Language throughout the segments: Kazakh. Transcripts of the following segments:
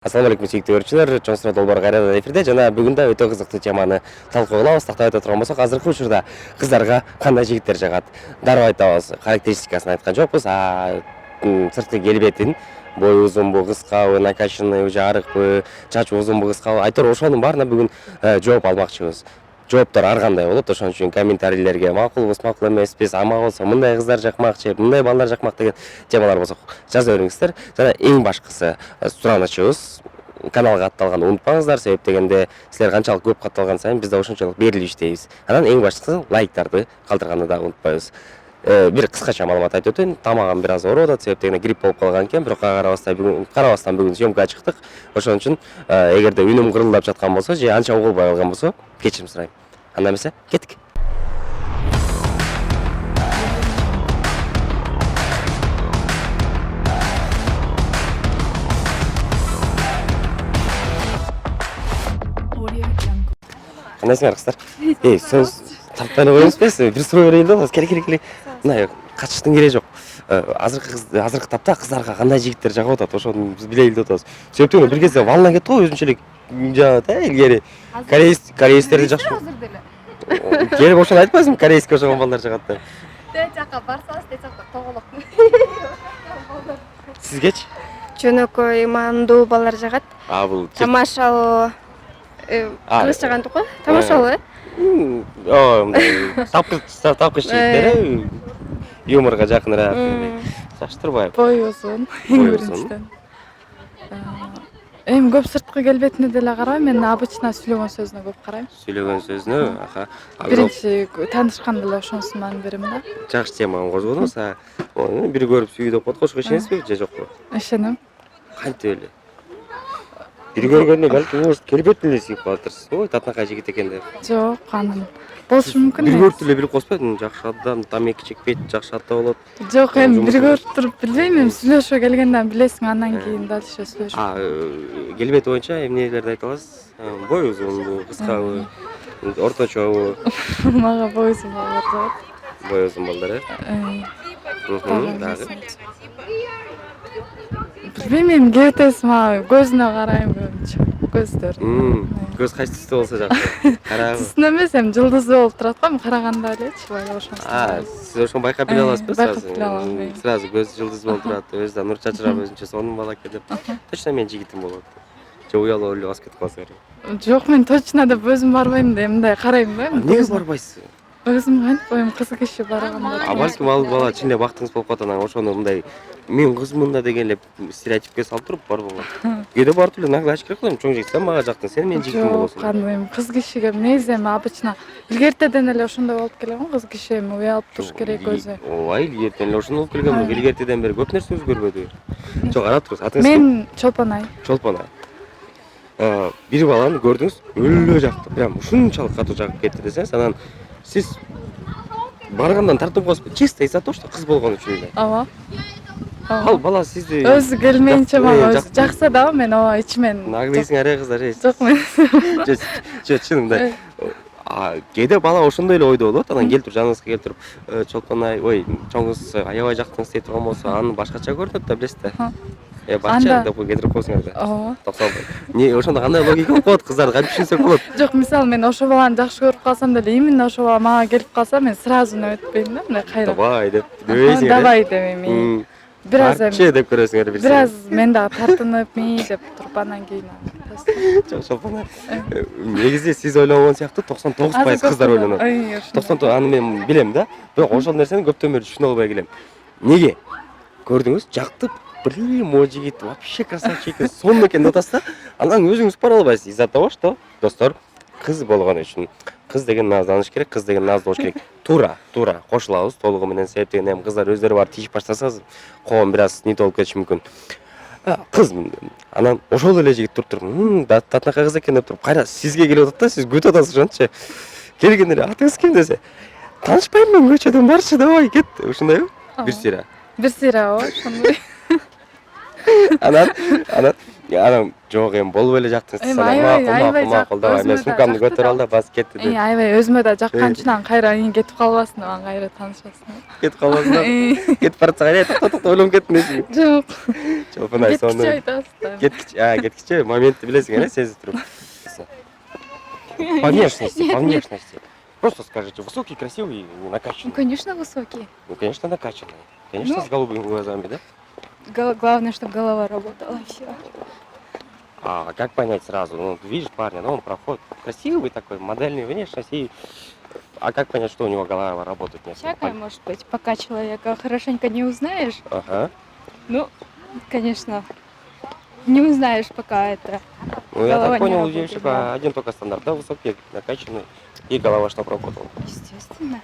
Assalamu alaikum сүйіктүү көрүүчүлөр, Чоң Суроо долбоору кайрадан эфирде жана бүгүн да өтө кызыктуу теманы талкуулабыз. Тактап өтө турган болсок, азыркы учурда кыздарга кандай жигиттер жагат? Дароо айтабыз, характеристикасын айткан жокпуз. Сырткы келбетин, бою узунбу, кыскабы, накачанныйбы, жарыкпы, чачы узунбу, кыскабы, айтор ошонун баарына бүгүн жооп алмакчыбыз. Жооптор ар кандай болот, ошон үчүн комментарийлерге макулбуз, макул эмеспиз, ама болсо мындай кыздар жакмакчы, мындай балдар жакмак деген темалар болсо жаза бериңиздер. Жана эң башкысы суранычыбыз каналга катталганды унутпаңыздар, себеп дегенде силер канчалык көп катталган сайын биз да ошончолук берилип иштейбиз. Анан эң башкысы лайктарды калтырганды да унутпайбыз. Бир кыскача маалымат айтып өтөйүн. Тамагым бир аз ооруп атат, себеп дегенде грипп болуп калган экен, бирок карабастан бүгүн съемкага чыктык. Ошон үчүн эгерде үнүм кырылдап жаткан болсо же анча угулбай калган болсо, кечирим сурайм. Анда эмесе, кеттик. Кандайсыңар кыздар? Сөз тартпай эле коебузбу? Бир суроо берейин да, келе. Мына качыштын кереги жок. Азыркы тапта кыздарга кандай жигиттер жагып атат, ошону биз билейин деп атабыз. Себеп дегенде бир кезде волна кетти го, өзүнчө эле жагат, илгери. Кореецтерди жакшы. Азыр деле. Келип ошону айтпайсыңбы, корейский ошого балдар жагат деп. Тээ жака барсаңыз, тээ жакта тоголок. Сизгечи? Жөнөкөй мандуу балдар жагат. Бул Тамашалуу. Кыргызча кантип го? Тамашалуу, мындай тапкыч жигиттер, юморго жакыныраак. Чачтырбайбы? Бой узун, эң биринчиден. Эми көп сырткы келбетине деле карабайм, мен обычно сүйлөгөн сөзүнө көп карайм. Сүйлөгөн сөзүнө, аха. Биринчи таанышканда эле ошонусун маани берем да. Жакшы теманы козгодуңуз. Бири көрүп сүйүү деп коет, ошого ишенесизби же жокпу? Ишенем. Кантип эле? Бири көргөндө балки может келбетин эле сүйүп калатырсыз. Ой, татынакай жигит экен деп. Жок, анын болушу мүмкүн. Бири көрүп эле билип коюшпайбы? Жакшы адам, тамеки чекпейт, жакшы ата болот. Жок, эми бири көрүп туруп билбейм, эми сүйлөшө келгенден билесиң, андан кийин дальше сүйлөшүп. Келбети боюнча эмнелерди айта аласыз? Бой узунбу, кыскабы, орточобу? Мага бой узун балдар жагат. Бой узун балдар, Дагы. Билбейм, эми кетесиз мага көзүнө карайм көбүнчө. Көздөр. Көз кайсы түстө болсо жакшы? Карагы. Түстүн эмес, эми жылдызы болуп турат го, эми караганда элечи баягы ошону. Сиз ошону байкап биле аласызбы? Байкап биле алам. Сразу көз жылдыз болуп турат, өзү да нур чачырап өзүнчө сонун бала экен деп. Точно менин жигитим болот. Же уялып эле басып кетип каласыңар? Жок, мен точно деп өзүм барбайм да, мындай карайм да. Эмнеге барбайсыз? Өзүм кантип коем, кыз киши барганда. Балким ал бала чынында бактыңыз болуп калат, анан ошону мындай мен кызмын да деген эле стереотипке салып туруп барбаңар. Кээде барып эле наглый ачык эле коем, чоң жигит, сен мага жактың, сен менин жигитим болосуң. Жок, кандайм кыз кишиге негизи эми обычно илгертеден эле ошондой болуп келген го, кыз киши эми уялып туруш керек өзү. Ооба, илгертеден эле ошондой болуп келген, бирок илгертеден бери көп нерсе өзгөрбөдү. Жок, карап туруңуз, атыңыз ким? Мен Чолпонай. Чолпонай. Бир баланы көрдүңүз, өлө жакты, прям ушунчалык катуу жагып кетти десеңиз, анан сиз баргандан тартып коесузбу? Чисто из-за того, что кыз болгон үчүн эле. Ооба. Ал бала сизди Өзү келмейинче мага өзү жакса дагы мен ооба ичимен. наглыйсыңар кыздар. Жок, мен. Жок, чынында. Кээде бала ошондой эле ойдо болот, анан келип туруп жаныңызга келип туруп, Чолпонай, ой, чоң кыз аябай жактыңыз дей турган болсо, аны башкача көрүнөт да, билесиз да. Бача деп кетирип коесуңар да. Ооба. 90. Ошондо кандай логика болуп калат, кыздар кантип түшүнсөк болот? Жок, мисалы мен ошо баланы жакшы көрүп калсам деле, именно ошо бала мага келип калса, мен сразу нөтпөйм да, мындай кайра. Давай деп дебейсиңер. Давай демейм. Бир аз эми деп көрөсүңөр бир. Бир аз мен дагы тартынып, деп туруп анан кийин. Жок, Чолпонай. Негизи сиз ойлогон сыяктуу 99% кыздар ойлонот. 99 аны мен билем да, бирок ошол нерсени көптөн бери түшүнө албай келем. Неге? Көрдүңүз, жактып, блин, мой жигит вообще красавчик экен, сонун экен деп атасыз да, анан өзүңүз бара албайсыз. Из-за того, что достор, кыз болгон үчүн кыз деген назданыш керек, кыз деген наздуу болуш керек. Туура кошулабыз толугу менен, себеп дегенде эми кыздар өздөрү барып тийишип баштаса, коом бир аз не болуп кетиши мүмкүн. Кыз анан ошол эле жигит туруп, татынакай кыз экен деп туруп, кайра сизге келип атат да, сиз күтүп атасыз ошончу. Келгенде эле атыңыз ким десе, таанышпайм мен, көчөдөн барчы, давай кет, ушундайбы? Бир сыйра. Бир сыйра ооба, ошондой. Анан анан жок эми болуп эле жактыңыз Эми аябай макул давай мен өзүмө да сумкамды жакты көтөрүп ал да басып кетти деп аябай өзүмө да жакканчынан кайра кетип калбасын деп анан кайра таанышасың. кетип калбасын да кетип баратсаң эле токто ойлонуп кеттим десең Жок. чолпунай Кеткичи сонун айтасыз да. кеткичи моментти билесиң эле сезип туруп по внешности просто скажите высокий красивый Ну, накачанный конечно, высокий. ну конечно накачанный конечно Ну. с голубыми глазами да Главное, чтобы голова работала, все. а как понять сразу ну ты видишь парня ну он проходит красивый такой модельной внешности и а как понять что у него голова работает не Всякое может быть, пока человека хорошенько не узнаешь. ага Ну, конечно, не узнаешь, пока это. ну я Голова так не понял у работает, девушек да. один только стандарт да высокий накачанный и голова чтоб работала Естественно.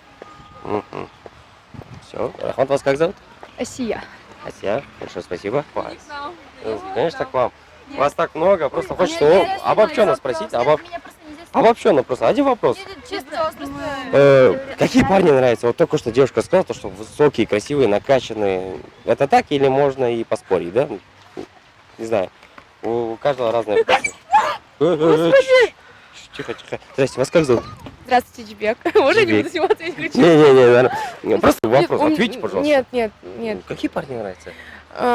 все Рахмат вас как зовут Асия. Ася, большое спасибо. Ну, конечно, к вам. Вас так много, просто хочется обобщенно спросить. Обобщенно просто. Один вопрос. Какие парни нравятся? Вот только что девушка сказала, то, что высокие, красивые, накачанные. Это так или можно и поспорить, да? Не знаю. У каждого разное вкусы. Тихо, тихо. Здрасте, вас как зовут? Здравствуйте, Джибек. Можно не Джибек. буду сниматься, я не хочу. Не, просто вопрос. Ответьте, пожалуйста. Нет. Какие парни нравятся?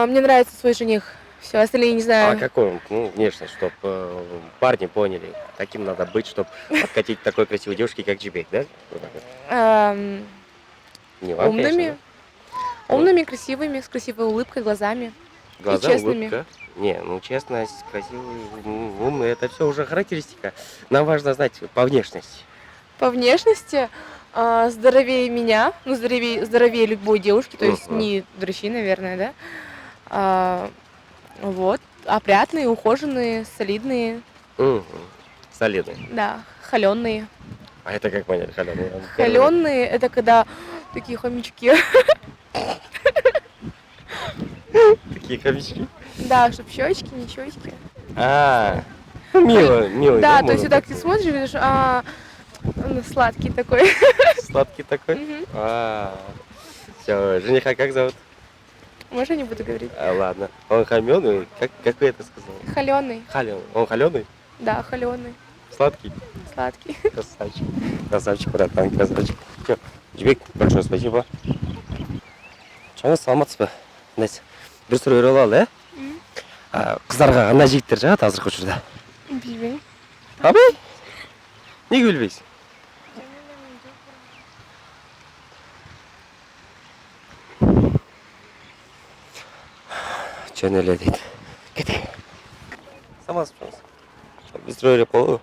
Мне нравится свой жених. Все, остальные не А знаю. какой он? Ну, внешность, чтобы парни поняли, каким надо быть, чтобы подкатить к такой красивой девушке, как Джибек, да? Вот так вот. Не вам, Умными. конечно, Умными, красивыми, с красивой улыбкой, глазами. да? Глаза, честными. улыбка. Не, ну честность, красивый, умный, это все уже характеристика. Нам важно знать по внешности. По внешности здоровее меня, ну, здоровее любой девушки, то есть Мгм. не дрыщи, наверное, да? Вот. Опрятные, ухоженные, солидные, Мгм. Солидный. да, холеные. А это как понять, холеный? Холеные это когда такие хомячки. Такие хомячки. Да, чтоб щечки, не щечки. А, мило, милый, Да, то можно есть вот так ты смотришь и видишь, он сладкий такой. Сладкий такой. Мгм. Все, жениха как зовут? Можно не буду говорить? Ладно. Он холеный? Как вы это сказали? Холеный. Холеный. Он холеный? Да, холеный. Сладкий? Сладкий. Красавчик. Красавчик, братан, красавчик. Все, Джибек, большое спасибо. Жаңа саламатсыз ба? Нәс. Бір сұрақ өріп алды, қыздарға қандай жігіттер жағады азыркы учурда? Білмеймін. Абай? Неге білбейсің? Жөн эле дейт. Кетейік. Саламатсыз ба? Бір сұрақ өріп қалу.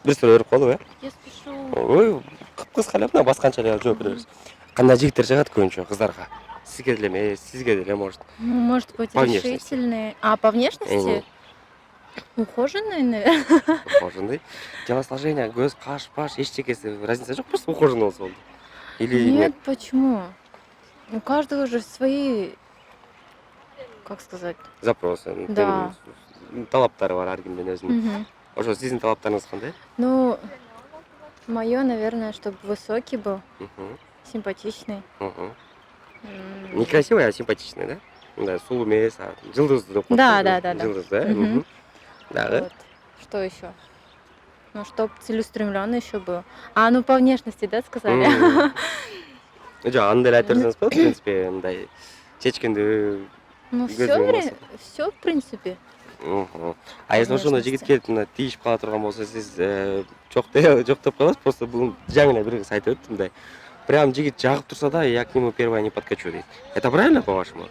Бір сұрақ өріп қалу, Я спешу. Ой, қып-қыз қалап, басқанша эле жооп беребиз. Кандай жигиттер жагат көбүнчө кыздарга? Сизге деле эмес, сизге деле может. Ну, может быть, По внешности. решительные. А по внешности? Ухоженные, наверное. Ухоженный. Телосложение, көз, каш, баш, эчтекеси разница жок, просто ухоженный болсо болду. Или Нет, почему? У каждого же свои, как сказать? запросы. Да. Талаптары бар ар кимдин өзүнүн. Мгм. Ошо сиздин талаптарыңыз кандай? Ну, мое, наверное, чтобы высокий был, Мгм, симпатичный. мгм. М, Не красивый, а симпатичный, да? Да, сулуу эмес, жылдыздуу деп Да, коет. да. Жылдыз, да? Мгм. Мгм. Дагы? Вот. Что еще? Ну, чтоб целеустремленный еще был. А, ну по внешности, да, сказали? Мм. Жок, аны деле айтып берсеңиз болот, в принципе, мындай чечкиндүү. Ну, Көзүң болсо. все, в принципе. Мгм. А если ошондо жигит Внешности. келип мына тийишип кала турган болсо, сиз жок деп коесуз, просто бул жаңы эле бир кыз айтып өттү мындай. Прям жигит жагып турса да, я к нему первая не подкачу дейт. Это правильно, по-вашему?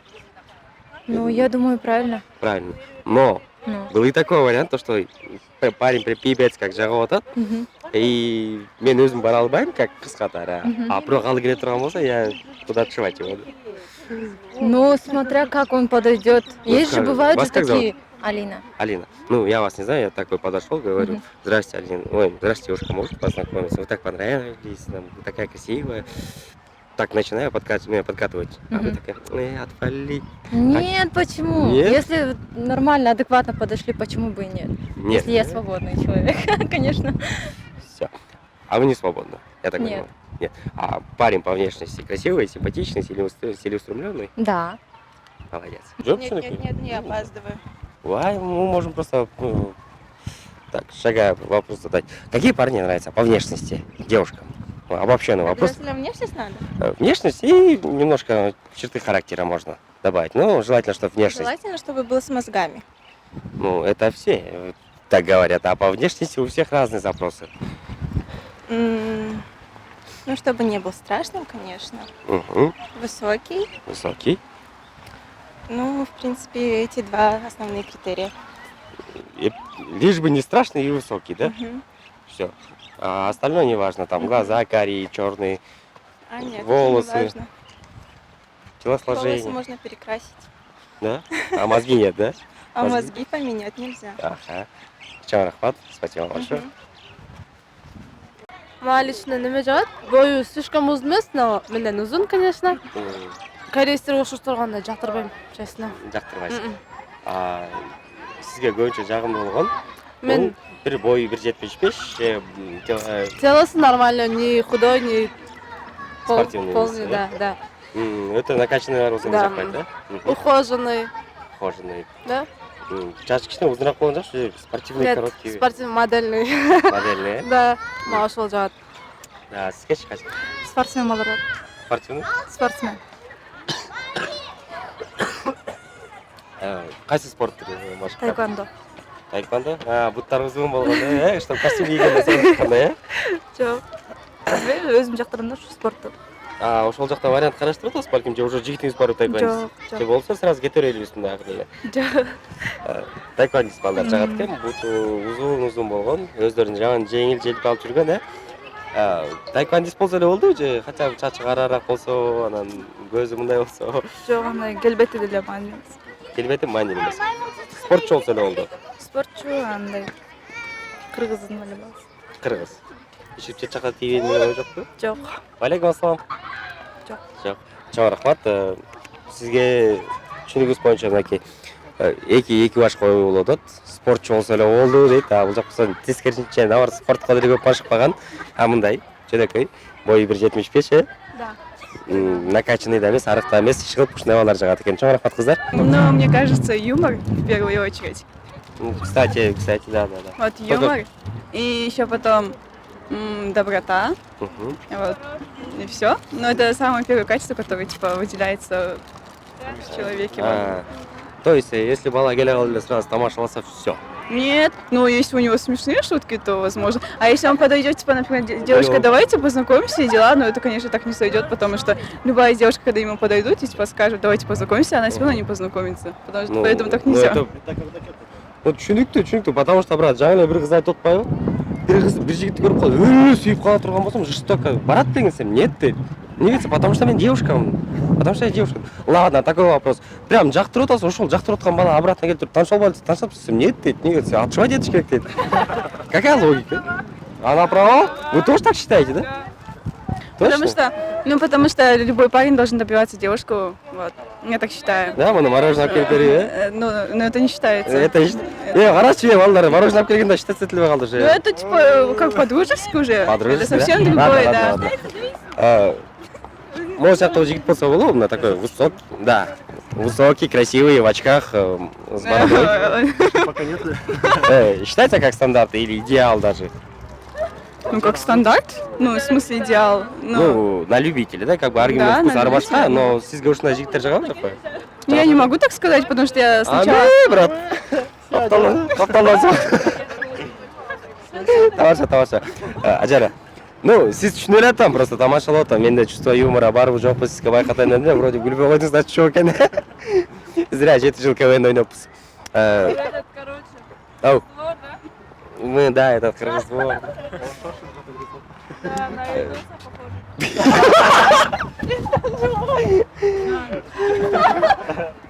Ну, я думаю, правильно. Правильно. Но Ну, был и такой вариант, то что парень прям пипец как жагып атат, мгм. и мен өзүм бара албайм, как кыз катары. Мгм. А бирок ал келе турган болсо, я туда отшивать его. Ну, смотря как он подойдет. Ну, Есть же, как- бывают вас же как зовут? такие. Алина. Алина. Ну, я вас не знаю, я такой подошел, говорю, Мгм. здрасте, Алина. Ой, здрасте, девушка, может познакомиться? Вы так понравились, нам, вы такая красивая. Так начинаю подкатывать. А вы Мгм. такая, отвали. Нет, почему? Нет? Если нормально, адекватно подошли, почему бы и нет? Нет. Если я свободный человек, конечно. Все. А вы не свободны, я так Нет. понимаю. Нет. А парень по внешности красивый, симпатичный, целеустремленный? Да. Молодец. Нет, не опаздываю. Ой, мы можем просто так, шагая вопрос задать. Какие парни нравятся по внешности девушкам? Обобщенный вопрос. Обязательно внешность надо? Внешность и немножко черты характера можно добавить. Ну, желательно, чтобы внешность. Желательно, чтобы был с мозгами. Ну, это все так говорят, а по внешности у всех разные запросы. Ну, чтобы не был страшным, конечно. Угу. Высокий. Высокий. Ну, в принципе, эти два основные критерия. И лишь бы не страшный и высокий, да? Мгм. Все. А остальное не важно. Там глаза карие, черные, А нет, волосы, это не важно. Волосы телосложение. можно перекрасить, Да? А мозги нет, да? а Мозги? мозги поменять нельзя. Ага. Чао, рахмат. Спасибо большое. Мага лично неме жагат? Бою слишком узун эмес, но менден узун, конечно. Кореецтерге окшош турганда жактырбайм, честно. Жактырбайсыз. Сизге көбүнчө жагымдуу болгон? Мен Бир бою 1.75, телосы нормально, не худой, не Спортивный полный, вес, да, да. өтө накачанный узун Да. жакпайт, да? Ухоженный, Ухоженный. да? Чачы кичине узунаак болгон жакшы, спортивный, Нет, короткий, спортивный, модельный. модельный, э? Да, мага ошол жагат. Сизгечи кайсы? Спортсмен болорот. Спортивный? Спортсмен. Кайсы спорт түрү машык? Таэквондо. Таэквондо? Буттары узун болгон, чтобы костюм кийгенде кандай, Жок. Өзүм жактырам да ушу спортту. Ошол жакта вариант караштырып атасыз, балким же уже жигитиңиз барып таэквондист. Жок, Же болсо сразу кете берелибиз мындагы деле. жок. Таэквондист балдар жагат экен, буту узун болгон, өздөрүн жаман жеңил желпи алып жүргөн, Таэквондист болсо эле болду же хотя бы чачы карараак болсо, анан көзү мындай болсо, Жок, андай келбети деле маани эмес. келбети маани эмес. Спортчу болсо эле болду. Спортчу андай кыргыздын эле баласы. Кыргыз. Ишип чет жака тийген ой жокпу? Жок. Алейкум ассалам. Жок. Жок. Чоң рахмат. Сизге түшүнүгүңүз боюнча мынакей эки башка ой болуп атат. Спортчу болсо эле болду дейт. Бул жакта тескерисинче наоборот спортко деле көп машыкпаган. Мындай жөнөкөй бою 1.75, Да. накачанный да эмес, арык да эмес, иш кылып ушундай балдар жагат экен. Чоң рахмат кыздар. Но мне кажется, юмор в первую очередь. Кстати, да. Вот юмор. И еще потом доброта. Мгм. Вот. И все. Но это самое первое качество, которое типа выделяется в человеке. То есть, если бала келе калды эле сразу тамашаласа, все. Нет, ну если у него смешные шутки, то возможно. А если он подойдет, типа, например, девушка, давайте познакомимся и дела, но это, конечно, так не сойдет, потому что любая девушка, когда ему подойдут и типа скажут, давайте познакомимся, она все равно не познакомится. Потому что поэтому так нельзя. Түшүнүктүү, потому что брат, жаңы эле бир кыз айтып атпайбы? Бир жигитти көрүп калып, өлө сүйүп кала турган болсом, жестоко барат дегенсем, нет дейт. Эмне десе, потому что мен девушкамын. Потому что я девушка. Ладно, такой вопрос. Прям жактырып атасың, ошол жактырып аткан бала обратно келип таанышалбай атса, таанышап десем, нет дейт. Эмне десе, атышпай жетиш керек дейт. Какая логика? Она права? Вы тоже так считаете, да? Потому что любой парень должен добиваться девушку, вот. Я так считаю. Да, мына мороженое алып келип берип, Но это не считается. Это карачы, балдар, мороженое алып келгенде считаться этилбей калды Ну же. это типа как по-дружески уже. Подружески, Это совсем да? другое, Ладно, да. ладно. Могу сиктуу жигит болсо болобу, мына такой высокий, да. Высокий, красивый, в очках, с бородой. Считается как стандарт или идеал даже? Ну как стандарт? Ну в смысле идеал. Ну, на любителя, да, как бы аргумент Да, вкус на арбашка, любителя. но сизге ушундай жигиттер жагабы жакпайбы? Я не могу так сказать, потому что я сначала... брат. Тапталансың. Тамаша. Ажара. Ну, сиз түшүнүп эле атам, просто тамашалап атам. Менде чувство юмора барбы жокпу, сизге байкатайын дедим да, вроде күлбөй койдуңуз да чок экен. Зря 7 жыл КВН ойноппуз. Ау. Мы, да, этот кыргыз двор.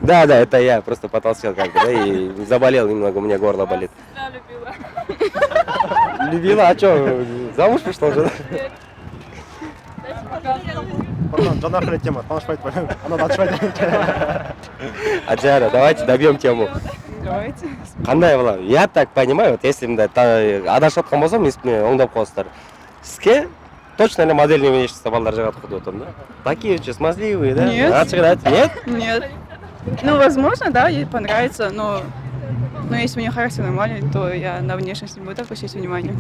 Да, это я просто потолстел как бы, да, и заболел немного, у меня горло болит. Любила, а чё, замуж вышла уже? Жанахля тема, танышпайт, она танышпайт. Аджара, давайте добьем тему. Давайте. Кандай болот? Я так понимаю, вот если мындай адашып аткан болсом, эсиме оңдоп коесуздар. Сизге точно эле модельный внешность балдар жагат деп атам, да? Такие очень смазливые, да? Нет. Ачык айтып, нет? Нет. Ну, возможно, да, ей понравится, но Но если у нее характер нормальный, то я на внешность не буду обращать внимание.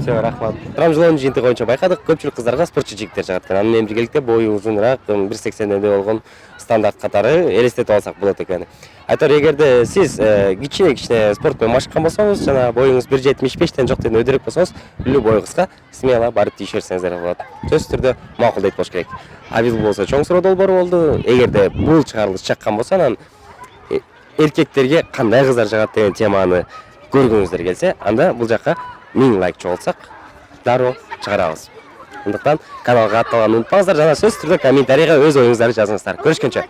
Все, рахмат. Рамжилон жиынтыгы боюнча байкадык, көпчүлүк кыздарга спортчу жигиттер жагат экен. Анын менен биргеликте бою узуныраак, 1.80 болгон стандарт катары элестетип алсак болот экен. Айтор, эгерде сиз кичине спорт менен машыккан болсоңуз, жана боюңуз 1.75-тен жок деген өйдөрөөк болсоңуз, любой кызга смело барып тийише берсеңиздер болот. Сөзсүз түрдө макулдайт болуш керек. А бул болсо чоң суроо долбоору болду. Эгерде бул чыгарылыш чаккан болсо, анан эркектерге кандай кыздар жагат деген теманы көргүңүздөр келсе, анда бул жакка 1000 лайк чогултсак, дароо чыгарабыз. Андыктан каналга атталганды унутпаңыздар, жана сөзсүз түрдө комментарийга өз оюңуздарды жазыңыздар. Көрүшкөнчө.